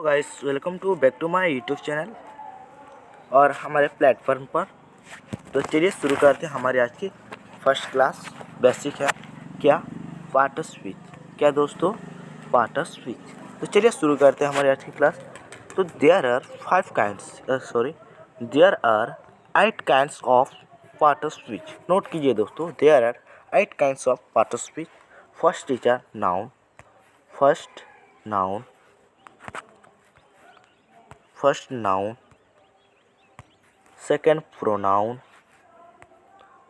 Guys, welcome to back to my YouTube channel और हमारे platform पर। तो चलिए शुरू करते हैं हमारी आज की फर्स्ट क्लास। बेसिक है क्या? Part speech. क्या दोस्तों? Part speech. तो चलिए शुरू करते हैं हमारी आज की क्लास। तो there are 8 kinds of part speech. Note कीजिए दोस्तों, there are 8 kinds of part speech. First is a noun. First noun First noun, second pronoun,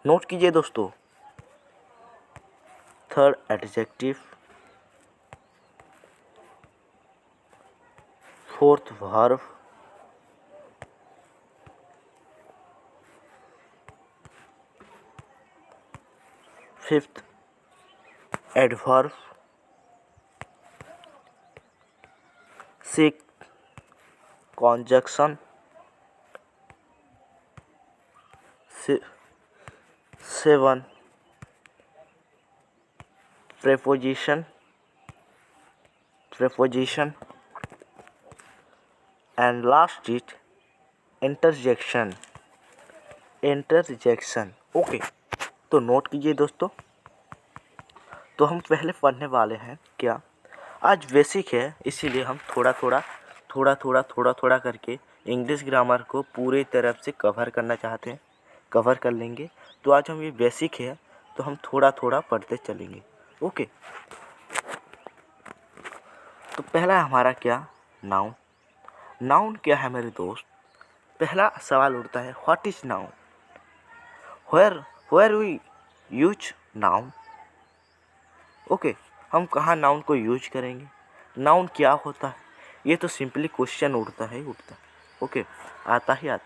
note कीजिए दोस्तों, third adjective, fourth verb, fifth adverb, sixth conjunction, seven preposition, and last is interjection। Okay, तो note कीजिए दोस्तों। तो हम पहले पढ़ने वाले हैं क्या? आज बेसिक है, इसीलिए हम थोड़ा करके इंग्लिश ग्रामर को पूरी तरफ से कवर करना चाहते हैं। कवर कर लेंगे। तो आज हम ये बेसिक है, तो हम थोड़ा पढ़ते चलेंगे। ओके, तो पहला हमारा क्या? नाउन। नाउन क्या है मेरे दोस्त? पहला सवाल उठता है, what is noun? Where we use noun. Okay, हम कहाँ नाउन को यूज करेंगे? नाउन क्या होता है? ये तो सिंपली क्वेश्चन उठता है। ओके, आता है।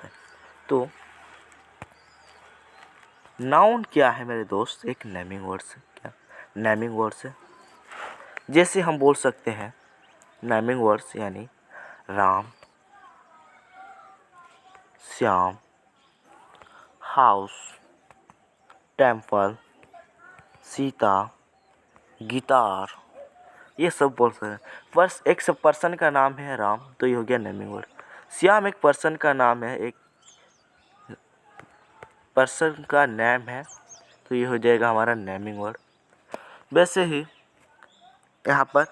तो नाउन क्या है मेरे दोस्त? एक नेमिंग वर्ड्स है। क्या नेमिंग वर्ड्स है? जैसे हम बोल सकते हैं नेमिंग वर्ड्स यानी Ram, Shyam, house, temple, Sita, guitar, ये सब बोल सकते हैं। एक सब पर्सन का नाम है राम, तो ये हो गया नेमिंग वर्ड। श्याम एक पर्सन का नाम है, एक पर्सन का नेम है, तो ये हो जाएगा हमारा नेमिंग वर्ड। वैसे ही यहाँ पर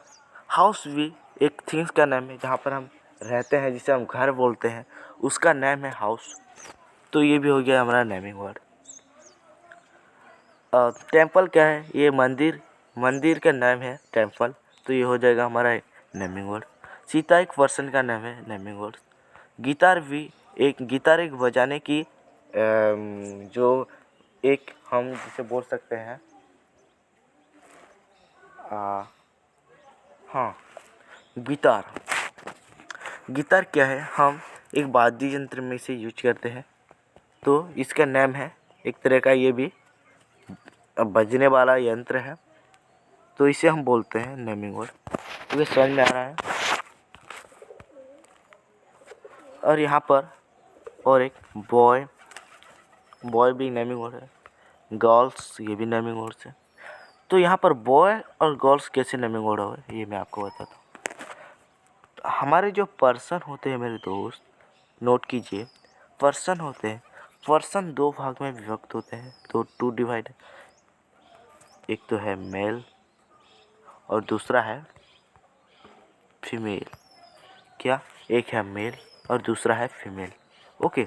हाउस भी एक थिंग्स का नाम है, जहाँ पर हम रहते हैं, जिसे हम घर बोलते हैं, उसका नेम है हाउस, तो ये भी हो गया हमारा नेमिंग वर्ड। टेम्पल क्या है? ये मंदिर का नाम है टेम्पल, तो ये हो जाएगा हमारा नेमिंग वर्ड। सीता एक पर्सन का नाम है, नेमिंग वर्ड। गिटार एक बजाने की जो एक हम जिसे बोल सकते हैं गिटार क्या है? हम एक वाद्य यंत्र में से यूज करते हैं, तो इसका नाम है एक तरह का, ये भी बजने वाला यंत्र है, तो इसे हम बोलते हैं नेमिंग वर्ड। तो ये समझ में आ रहा है। और यहाँ पर और एक बॉय भी नेमिंग वर्ड है। गर्ल्स, ये भी नेमिंग वर्ड है। तो यहाँ पर बॉय और गर्ल्स कैसे नेमिंग वर्ड हो, ये मैं आपको बताता हूँ। तो हमारे जो पर्सन होते हैं मेरे दोस्त, नोट कीजिए, पर्सन होते हैं, पर्सन दो भाग में विभक्त होते हैं, तो टू डिवाइड। एक तो है मेल और दूसरा है फीमेल। क्या? एक है मेल और दूसरा है फीमेल। ओके,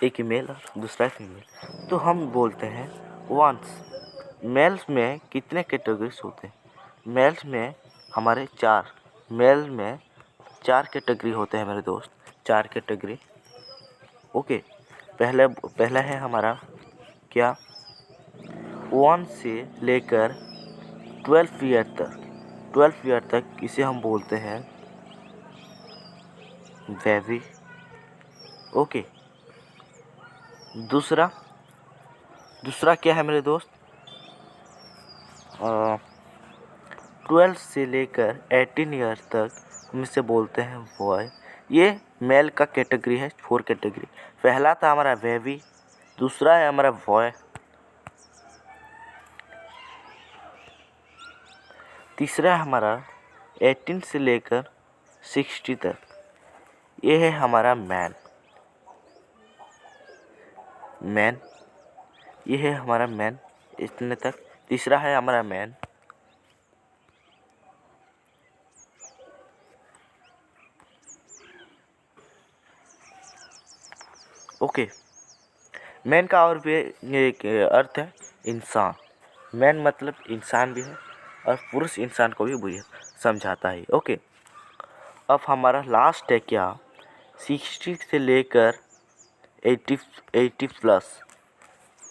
एक मेल और दूसरा फीमेल। तो हम बोलते हैं वंस। मेल्स में कितने कैटेगरीज होते हैं? मेल्स में हमारे मेल में 4 कैटेगरी होते हैं मेरे दोस्त, 4 कैटेगरी। ओके, पहला है हमारा क्या? 1 से लेकर 12 ईयर तक इसे हम बोलते हैं बेबी। ओके, दूसरा क्या है मेरे दोस्त? 12 से लेकर 18 ईयर तक हम इसे बोलते हैं बॉय। ये मेल का कैटेगरी है, 4 कैटेगरी। पहला था हमारा बेबी, दूसरा है हमारा बॉय, तीसरा है हमारा 18 से लेकर 60 तक, ये है हमारा मैन। ये है हमारा मैन इतने तक। तीसरा है हमारा मैन। ओके, मैन का और भी एक अर्थ है इंसान। मैन मतलब इंसान भी है और पुरुष इंसान को भी समझाता है। ओके, अब हमारा लास्ट है क्या, 60 से लेकर 80 प्लस,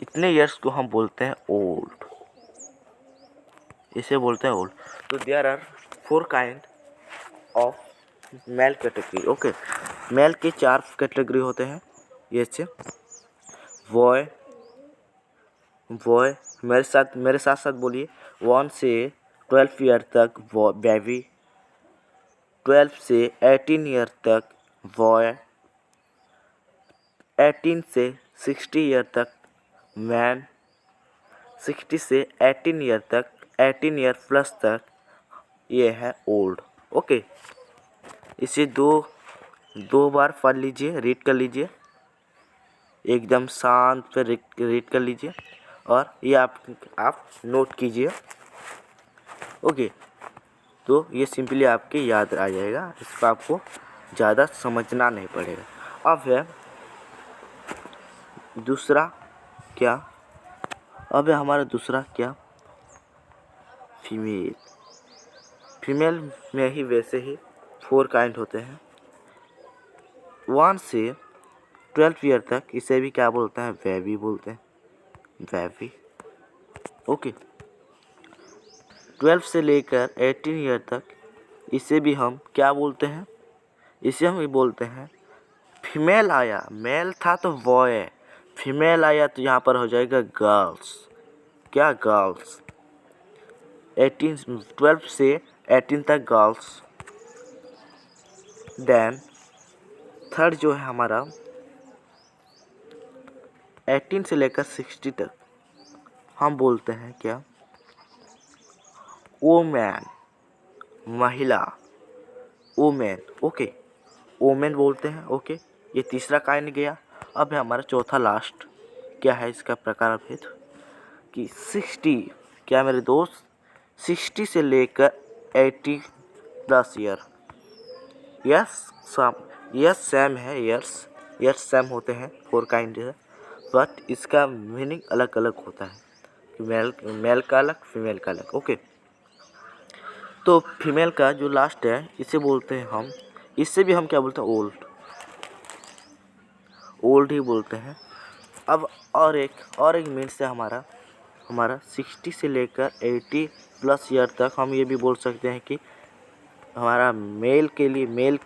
इतने ईयर्स को हम बोलते हैं ओल्ड। इसे बोलते हैं ओल्ड। तो there are 4 kind of male category. Okay, male के 4 कैटेगरी होते हैं। ये से बॉय मेरे साथ साथ बोलिए। 1 से 12 ईयर तक बेबी, 12 से 18 ईयर तक बॉय, 18 से 60 ईयर तक मैन, 60 से 18 ईयर तक, 18 ईयर प्लस तक ये है ओल्ड। ओके, इसे दो बार पढ़ लीजिए, रीड कर लीजिए, एकदम शांत पे रीड कर लीजिए और ये आप नोट कीजिए। ओके, तो ये सिंपली आपके याद आ जाएगा, इसको आपको ज़्यादा समझना नहीं पड़ेगा। अब है दूसरा क्या, अब है हमारा दूसरा क्या, फीमेल में ही वैसे ही 4 काइंड होते हैं। 1 से 12 ईयर तक इसे भी क्या बोलते हैं, बेबी बोलते हैं, बेबी। ओके, 12 से लेकर 18 ईयर तक इसे भी हम क्या बोलते हैं, इसे हम भी बोलते हैं फीमेल। आया मेल था तो बॉय, फीमेल आया तो यहाँ पर हो जाएगा गर्ल्स। क्या, गर्ल्स। 12 से 18 तक गर्ल्स। देन थर्ड जो है हमारा 18 से लेकर 60 तक हम बोलते हैं क्या, वोमैन, महिला, वोमेन। ओके, वोमेन बोलते हैं। ओके, ये तीसरा काइंड गया। अब है हमारा चौथा लास्ट, क्या है इसका प्रकार भेद कि 60, क्या मेरे दोस्त, 60 से लेकर 80 प्लस ईयर। यस सेम है, यस सेम होते हैं, 4 काइंड है, बट इसका मीनिंग अलग अलग होता है। मेल का अलग, फीमेल का अलग। ओके, तो फीमेल का जो लास्ट है इसे बोलते हैं हम, इससे भी हम क्या बोलते हैं, ओल्ड ही बोलते हैं। अब और एक मीन्स है हमारा 60 से लेकर 80 प्लस ईयर तक हम ये भी बोल सकते हैं कि हमारा मेल के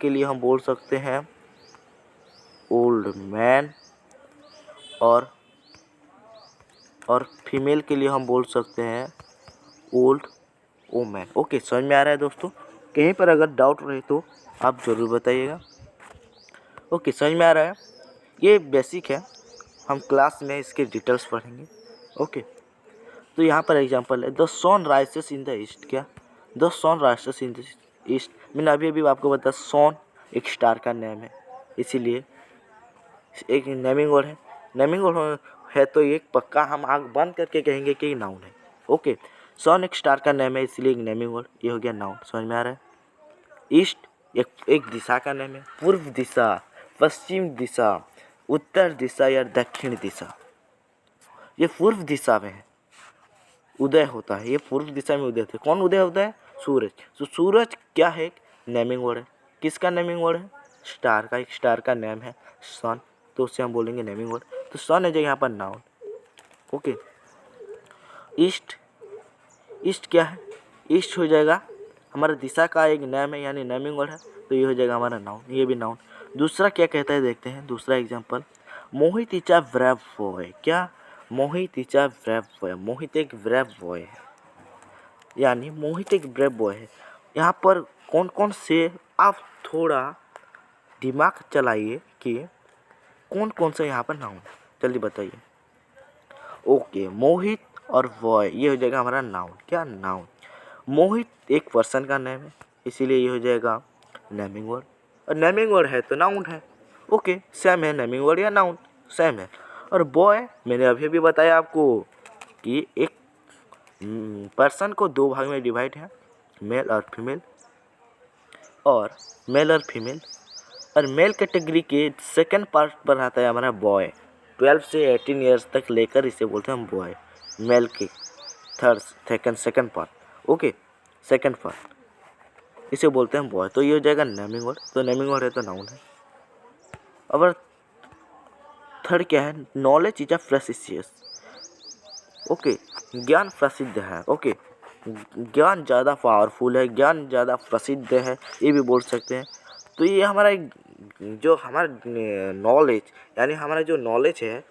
लिए हम बोल सकते हैं ओल्ड मैन, और फीमेल के लिए हम बोल सकते हैं ओल्ड वोमैन। ओके, समझ में आ रहा है दोस्तों? कहीं पर अगर डाउट रहे तो आप ज़रूर बताइएगा। ओके, समझ में आ रहा है? ये बेसिक है, हम क्लास में इसके डिटेल्स पढ़ेंगे। ओके, तो यहाँ पर एग्जांपल है, the sun rises in the east. क्या, the sun rises in the east, मैंने अभी आपको बताया सन एक स्टार का नेम है, इसीलिए एक नेमिंग वर्ड है। नेमिंग वर्ड है तो एक पक्का हम आँख बंद करके कहेंगे कि नाउन है। ओके, सन एक स्टार का नेम है, इसलिए एक नेमिंग वर्ड, ये हो गया नाउन। समझ में आ रहा है? ईस्ट एक दिशा का नाम है, पूर्व दिशा, पश्चिम दिशा, उत्तर दिशा या दक्षिण दिशा। ये पूर्व दिशा में है, उदय होता है, ये पूर्व दिशा में उदय होता है। कौन उदय होता है? सूरज। तो सूरज क्या है? एक नेमिंग वर्ड है। किसका नेमिंग वर्ड है? स्टार का, एक स्टार का नेम है सन, तो उससे हम बोलेंगे नेमिंग वर्ड। तो सन है जो यहाँ पर नाउन। ओके, ईस्ट क्या है? ईस्ट हो जाएगा हमारा दिशा का एक नेम है, यानी नेमिंग वर्ड है, तो ये हो जाएगा हमारा नाउन, ये भी नाउन। दूसरा क्या कहता है देखते हैं, दूसरा example, Mohit is a brave boy. क्या, मोहित इज अ ब्रेव बॉय, मोहित एक ब्रेव बॉय है, यानी मोहित एक ब्रेव बॉय है। यहाँ पर कौन कौन से, आप थोड़ा दिमाग चलाइए कि कौन कौन सा यहाँ पर नाउन है, जल्दी बताइए। ओके, मोहित और बॉय ये हो जाएगा हमारा नाउन। क्या, नाउन। मोहित एक पर्सन का नेम है, इसीलिए ये हो जाएगा नेमिंग वर्ड, और नेमिंग वर्ड है तो नाउन है। ओके, सेम है, नेमिंग वर्ड या नाउन सेम है। और बॉय मैंने अभी भी बताया आपको कि एक पर्सन को दो भाग में डिवाइड है, मेल और फीमेल, और मेल और फीमेल। और मेल कैटेगरी के सेकंड पार्ट पर आता है हमारा बॉय। 12 से 18 ईयर्स तक लेकर इसे बोलते हैं हम बॉय। मेल के second part, okay, second part इसे बोलते हैं बॉय। तो ये हो जाएगा नेमिंग वर्ड, तो नेमिंग वर्ड है तो नाउन है। अब थर्ड क्या है, knowledge is a precious. Okay, ज्ञान प्रसिद्ध है। ओके, ज्ञान ज़्यादा पावरफुल है, ज्ञान ज़्यादा प्रसिद्ध है, ये भी बोल सकते हैं। तो ये हमारा एक जो हमारा नॉलेज, यानी हमारा जो नॉलेज है,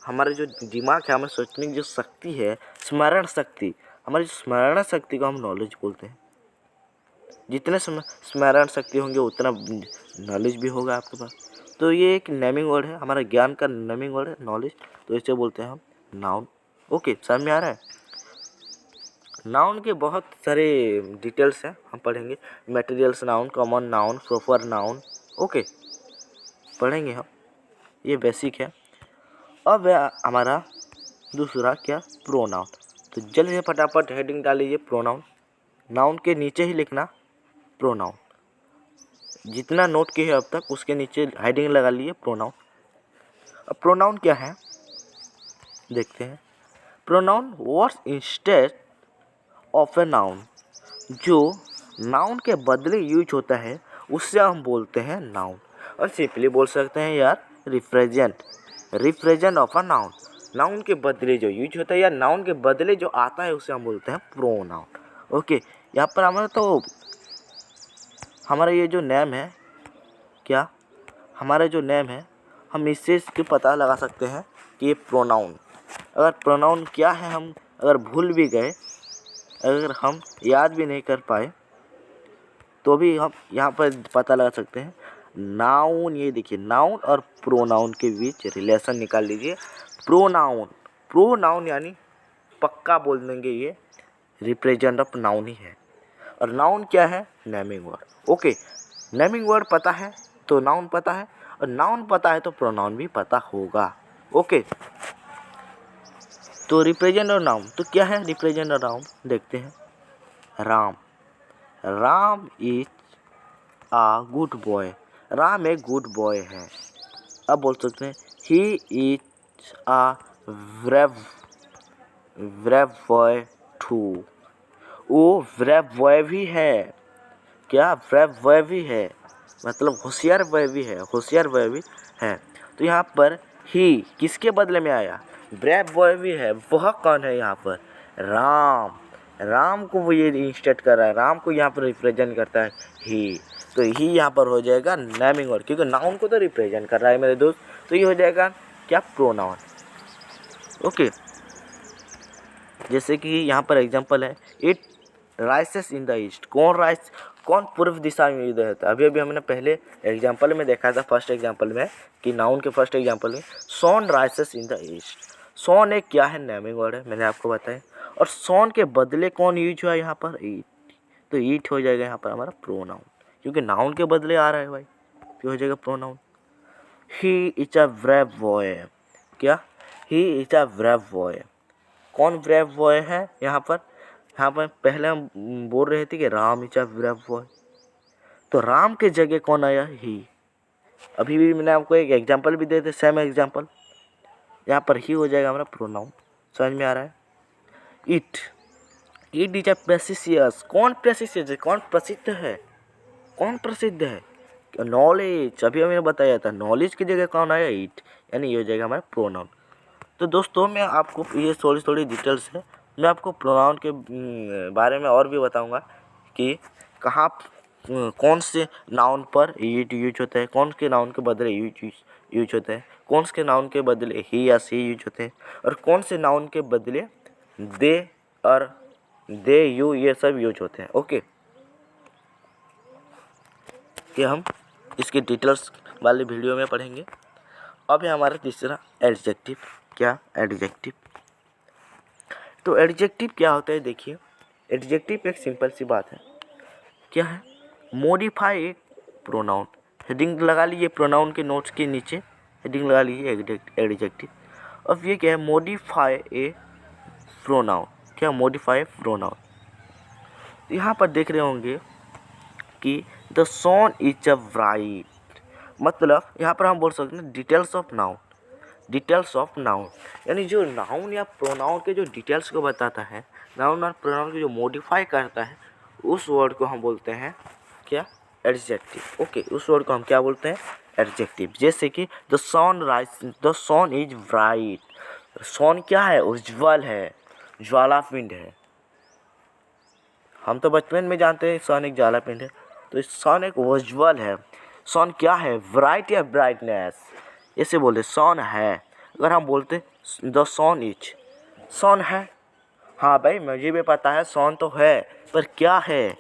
हमारा जो दिमाग है, हमारे सोचने की जो शक्ति है, स्मरण शक्ति, हमारी स्मरण शक्ति को हम नॉलेज बोलते हैं। जितने स्मरण शक्ति होंगे उतना नॉलेज भी होगा आपके पास। तो ये एक नेमिंग वर्ड है, हमारा ज्ञान का नेमिंग वर्ड है नॉलेज, तो इसे बोलते हैं हम नाउन। ओके, समझ में आ रहा है। नाउन के बहुत सारे डिटेल्स हैं, हम पढ़ेंगे। Materials noun, common noun, proper noun, okay, पढ़ेंगे हम, ये बेसिक है। अब हमारा दूसरा क्या, प्रोनाउन। तो जल्दी से फटाफट हेडिंग डाल लीजिए प्रोनाउन। नाउन के नीचे ही लिखना प्रोनाउन, जितना नोट किए अब तक उसके नीचे हेडिंग लगा लीजिए प्रोनाउन। अब प्रोनाउन क्या है देखते हैं। Pronoun words instead of a noun, जो नाउन के बदले यूज होता है उससे हम बोलते हैं नाउन। और सिंपली बोल सकते हैं यार represent of a noun. Noun के बदले जो यूज होता है या नाउन के बदले जो आता है उसे हम बोलते हैं प्रोनाउन। ओके, यहाँ पर हमारा ये जो नेम है, क्या हमारा जो नेम है, हम इससे इसके पता लगा सकते हैं कि ये प्रोनाउन। अगर प्रोनाउन क्या है हम अगर भूल भी गए, अगर हम याद भी नहीं कर पाए, तो भी हम यहाँ पर पता लगा सकते हैं। नाउन, ये देखिए नाउन और प्रोनाउन के बीच रिलेशन निकाल लीजिए। प्रोनाउन यानी पक्का बोल देंगे ये रिप्रेजेंट ऑफ नाउन ही है। और नाउन क्या है, naming word. Okay, naming word पता है तो नाउन पता है, और नाउन पता है तो प्रोनाउन भी पता होगा। ओके, तो रिप्रेजेंट और नाउन, तो क्या है रिप्रेजेंट और नाउन देखते हैं। Ram is a good boy, Ram एक गुड बॉय है। अब बोल सकते हैं he is a brave boy too, वो ब्रेव बॉय भी है। क्या, ब्रेव बॉय भी है, मतलब होशियार बॉय भी है, होशियार बॉय भी है। तो यहाँ पर ही किसके बदले में आया, ब्रेव बॉय भी है। वह कौन है यहाँ पर, राम को वो ये इंस्टेट कर रहा है, राम को यहाँ पर रिप्रेजेंट करता है ही। तो ही यहाँ पर हो जाएगा नेमिंग वर्ड, क्योंकि नाउन को तो रिप्रेजेंट कर रहा है मेरे दोस्त। तो ये हो जाएगा क्या, प्रोनाउन। ओके, जैसे कि यहाँ पर एग्जांपल है, इट राइसेस इन द ईस्ट। कौन पूर्व दिशा में उदय होता है। अभी हमने पहले एग्जांपल में देखा था, फर्स्ट एग्जांपल में, कि नाउन के फर्स्ट एग्जांपल में सन राइसेस इन द ईस्ट। सन एक क्या है, नेमिंग वर्ड है, मैंने आपको बताया। और सन के बदले कौन यूज हुआ यहाँ पर, ईट। तो ईट हो जाएगा यहाँ पर हमारा प्रोनाउन, क्योंकि नाउन के बदले आ रहा है भाई, तो हो जाएगा pronoun. He is a brave boy, क्या, he is a brave boy. कौन ब्रेव बॉय है यहाँ पर पहले हम बोल रहे थे कि Ram is a brave boy, तो राम के जगह कौन आया, ही। अभी भी मैंने आपको एक एग्जांपल भी दे थे, सेम एग्जांपल, यहाँ पर ही हो जाएगा हमारा प्रोनाउन। समझ में आ रहा है। It is a precious. कौन प्रेसियस है, कौन प्रसिद्ध है, नॉलेज। अभी मैंने बताया था, नॉलेज की जगह कौन आया, इट, यानी ये हो जाएगा हमारा प्रोनाउन। तो दोस्तों मैं आपको ये थोड़ी डिटेल्स है, मैं आपको प्रोनाउन के बारे में और भी बताऊंगा कि कहाँ कौन से नाउन पर इट यूज होता है, कौन के नाउन के बदले यूज होता है, कौन से नाउन के बदले ही या सी यूज होते हैं, और कौन से नाउन के बदले दे और दे यू ये सब यूज होते हैं। ओके, ये हम इसके डिटेल्स वाले वीडियो में पढ़ेंगे। अब है हमारा तीसरा एडजेक्टिव। क्या, एडजेक्टिव। तो एडजेक्टिव क्या होता है देखिए, एडजेक्टिव एक सिंपल सी बात है, क्या है, मॉडिफाई प्रोनाउन। हेडिंग लगा लीजिए प्रोनाउन के नोट्स के नीचे, हेडिंग लगा लीजिए एडजेक्टिव। अब ये क्या है, मॉडिफाई ए प्रोनाउन। क्या मॉडिफाई प्रोनाउन, यहाँ पर देख रहे होंगे कि the sun is a bright, मतलब यहाँ पर हम बोल सकते हैं details of noun. Details of noun यानी जो नाउन या प्रोनाउन के जो डिटेल्स को बताता है, नाउन और प्रोनाउन को जो मॉडिफाई करता है, उस वर्ड को हम बोलते हैं क्या, एडजेक्टिव। ओके, उस वर्ड को हम क्या बोलते हैं, एडजेक्टिव। जैसे कि द सन इज ब्राइट। सन क्या है, उज्ज्वल है, ज्वालापिंड है। हम तो बचपन में जानते हैं सन एक ज्वालापिंड है, तो सन एक उज्ज्वल है। सन क्या है, ब्राइट या ब्राइटनेस, ऐसे बोले सन है। अगर हम बोलते द सन इज, सन है, हाँ भाई मुझे भी पता है सन तो है, पर क्या है,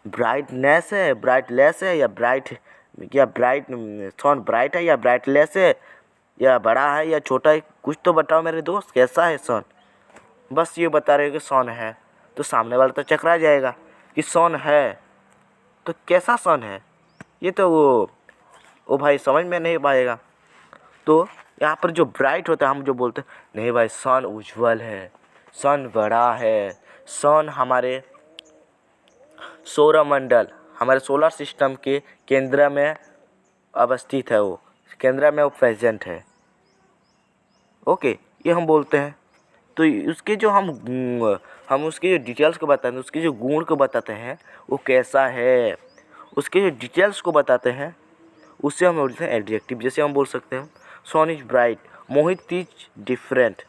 ब्राइटनेस है, ब्राइटलेस है, या ब्राइट, या ब्राइट, सन ब्राइट है या ब्राइटलेस है, या बड़ा है या छोटा है, कुछ तो बताओ मेरे दोस्त, कैसा है सन। बस ये बता रहे हो कि सन है, तो सामने वाला तो चकरा जाएगा कि सन है, तो कैसा सन है, ये तो वो भाई समझ में नहीं पाएगा। तो यहाँ पर जो ब्राइट होता है, हम जो बोलते हैं नहीं भाई सन उज्ज्वल है, सन बड़ा है, सन हमारे सौरमंडल, हमारे सोलर सिस्टम के केंद्र में अवस्थित है, वो केंद्र में वो प्रेजेंट है। ओके, ये हम बोलते हैं। तो उसके जो हम उसके जो डिटेल्स को बताते हैं, उसके जो गुण को बताते हैं, वो कैसा है, उसके जो डिटेल्स को बताते हैं, उससे हम बोलते हैं एडजेक्टिव। जैसे हम बोल सकते हैं sun is bright, Mohit is different.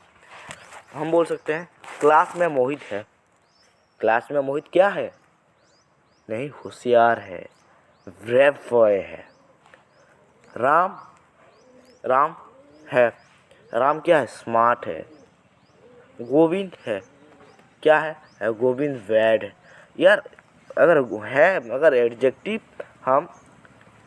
हम बोल सकते हैं क्लास में मोहित है, क्लास में मोहित क्या है, नहीं होशियार है, ब्रेव बॉय है। राम, राम है, राम क्या है, स्मार्ट है। गोविंद है, क्या है गोविंद बैड है। यार अगर एडजेक्टिव हम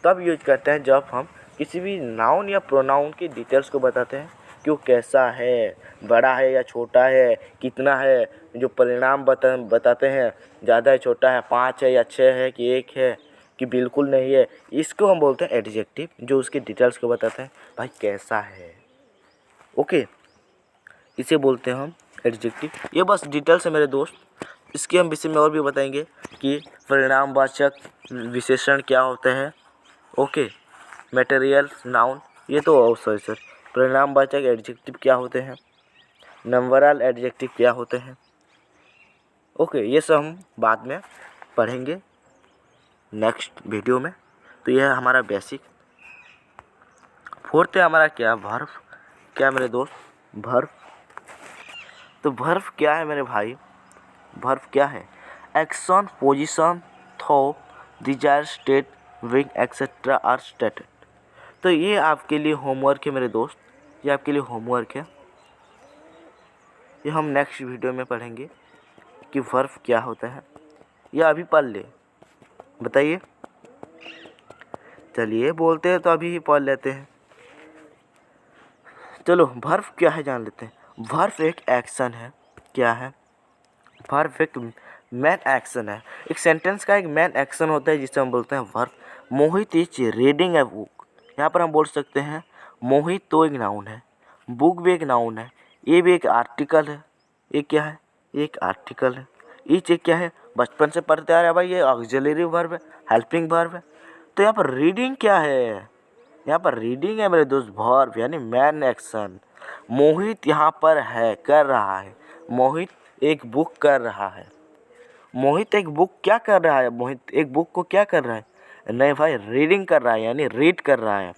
तब यूज करते हैं जब हम किसी भी नाउन या प्रोनाउन की डिटेल्स को बताते हैं कि वो कैसा है, बड़ा है या छोटा है, कितना है, जो परिणाम बताते हैं, ज़्यादा है, छोटा है, 5 है या 6 है कि 1 है कि बिल्कुल नहीं है, इसको हम बोलते हैं एडजेक्टिव, जो उसकी डिटेल्स को बताते हैं भाई कैसा है। ओके, इसे बोलते हैं हम एडजेक्टिव। ये बस डिटेल्स है मेरे दोस्त, इसके हम विषय में और भी बताएंगे कि परिणामवाचक विशेषण क्या होते हैं। ओके, मटेरियल नाउन, ये तो सॉरी परिणामवाचक एडजेक्टिव क्या होते हैं, नंबरल एडजेक्टिव क्या होते हैं। ओके, ये सब हम बाद में पढ़ेंगे नेक्स्ट वीडियो में। तो यह है हमारा बेसिक। फोर्थ है हमारा क्या, वर्ब। क्या मेरे दोस्त, वर्ब। तो वर्ब क्या है मेरे भाई, वर्ब क्या है, action, position, thought, desire, state, being etcetera are stated. तो ये आपके लिए होमवर्क है मेरे दोस्त, ये आपके लिए होमवर्क है। ये हम नेक्स्ट वीडियो में पढ़ेंगे कि वर्ब क्या होता है, या अभी पढ़ ले, बताइए। चलिए बोलते हैं तो अभी ही पढ़ लेते हैं। चलो वर्ब क्या है जान लेते हैं। वर्ब एक एक्शन है, क्या है, वर्ब एक मेन एक्शन है। एक सेंटेंस का एक मेन एक्शन होता है जिसे हम बोलते हैं verb. Mohit is reading a book, यहाँ पर हम बोल सकते हैं मोहित तो एक नाउन है, बुक भी एक नाउन है, ये भी एक आर्टिकल है। ये क्या है, एक आर्टिकल है। इच एक क्या है, बचपन से पढ़ते आ रहे हैं भाई, ये ऑक्सिलरी वर्ब है, हेल्पिंग वर्ब है। तो यहाँ पर रीडिंग क्या है, यहाँ पर रीडिंग है मेरे दोस्त वर्ब, यानी मैन एक्शन। मोहित यहाँ पर है, कर रहा है, मोहित एक बुक कर रहा है। मोहित एक बुक क्या कर रहा है, मोहित एक बुक को क्या कर रहा है, नहीं भाई रीडिंग कर रहा है, यानी रीड कर रहा है।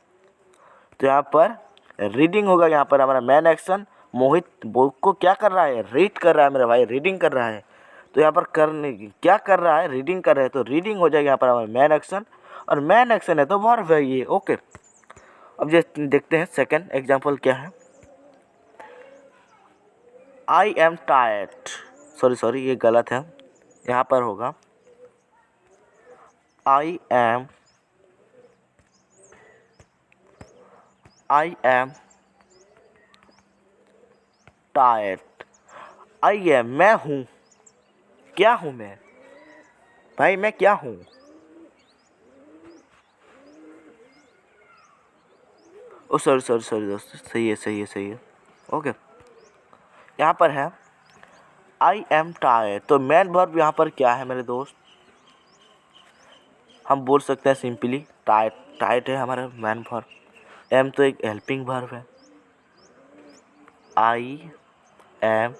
तो यहाँ पर रीडिंग होगा, यहाँ पर हमारा मैन एक्शन। मोहित बुक को क्या कर रहा है, रीड कर रहा है मेरा भाई, रीडिंग कर रहा है। तो यहाँ पर करने क्या कर रहा है, रीडिंग कर रहा है, तो रीडिंग हो जाएगा यहाँ पर हमारा मैन एक्शन, और मैन एक्शन है तो वर्ब है ये। ओके, अब देखते हैं सेकंड एग्जांपल क्या है। आई एम टायर्ड, सॉरी ये गलत है, यहाँ पर होगा I am tired. I am मैं हूँ, क्या हूँ मैं भाई, मैं क्या हूँ, ओ सॉरी सॉरी सॉरी दोस्त, सही है। ओके, यहाँ पर है आई एम टायर्ड। तो मेन वर्ब यहाँ पर क्या है मेरे दोस्त? हम बोल सकते हैं सिंपली टायर्ड। टायर्ड है हमारा मेन वर्ब। एम तो एक हेल्पिंग वर्ब है। आई एम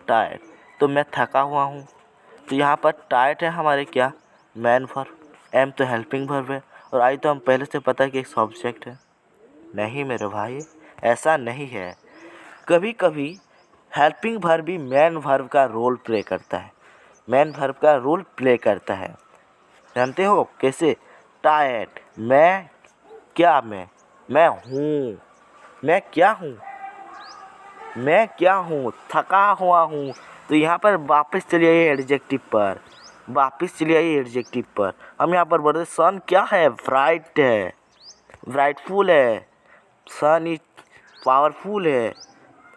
टायर्ड, तो मैं थका हुआ हूँ। तो यहाँ पर टायर्ड है हमारे क्या? Main verb. एम तो हेल्पिंग वर्ब है, और आई तो हम पहले से पता है कि एक सब्जेक्ट है। नहीं मेरे भाई, ऐसा नहीं है। कभी कभी हेल्पिंग वर्ब भी मेन वर्ब का रोल प्ले करता है। मेन वर्ब का रोल प्ले करता है, जानते हो कैसे? टायर्ड, मैं क्या? मैं हूँ। मैं क्या हूँ? मैं क्या हूँ? थका हुआ हूँ। तो यहाँ पर वापस चले आइए एडजेक्टिव पर। हम यहाँ पर बोलते सन क्या है? ब्राइट है, ब्राइटफुल है। सन इज पावरफुल है।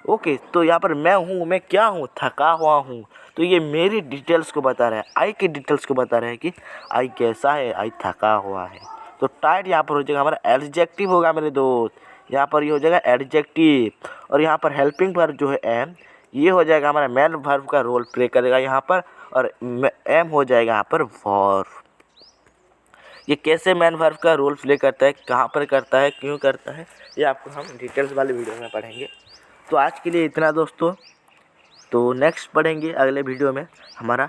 ओके, तो यहाँ पर मैं हूँ, मैं क्या हूँ? थका हुआ हूँ। तो ये मेरी डिटेल्स को बता रहा है, आई की डिटेल्स को बता रहा है कि आई कैसा है? आई थका हुआ है। तो टायर्ड यहाँ पर हो जाएगा हमारा एडजेक्टिव होगा मेरे दोस्त। यहाँ पर ये हो जाएगा एडजेक्टिव, और यहाँ पर हेल्पिंग वर्ब जो है एम, ये हो जाएगा हमारा मेन वर्ब का रोल प्ले करेगा यहाँ पर, और एम हो जाएगा यहाँ पर वर्ब। ये कैसे मैन वर्ब का रोल प्ले करता है, कहाँ पर करता है, क्यों करता है, ये आपको हम डिटेल्स वाले वीडियो में पढ़ेंगे। तो आज के लिए इतना दोस्तों। तो नेक्स्ट पढ़ेंगे अगले वीडियो में हमारा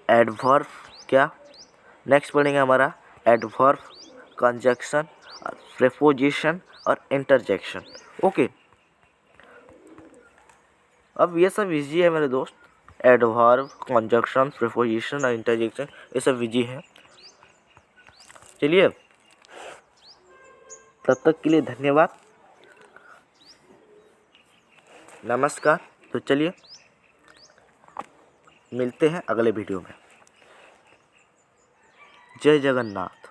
एडवर्ब क्या। नेक्स्ट पढ़ेंगे हमारा एडवर्ब, कंजक्शन, प्रीपोजिशन और इंटरजेक्शन। ओके, अब ये सब इजी है मेरे दोस्त। एडवर्ब, कंजक्शन, प्रीपोजिशन और इंटरजेक्शन, ये सब इजी है। चलिए, तब तक के लिए धन्यवाद, नमस्कार। तो चलिए मिलते हैं अगले वीडियो में। जय जगन्नाथ।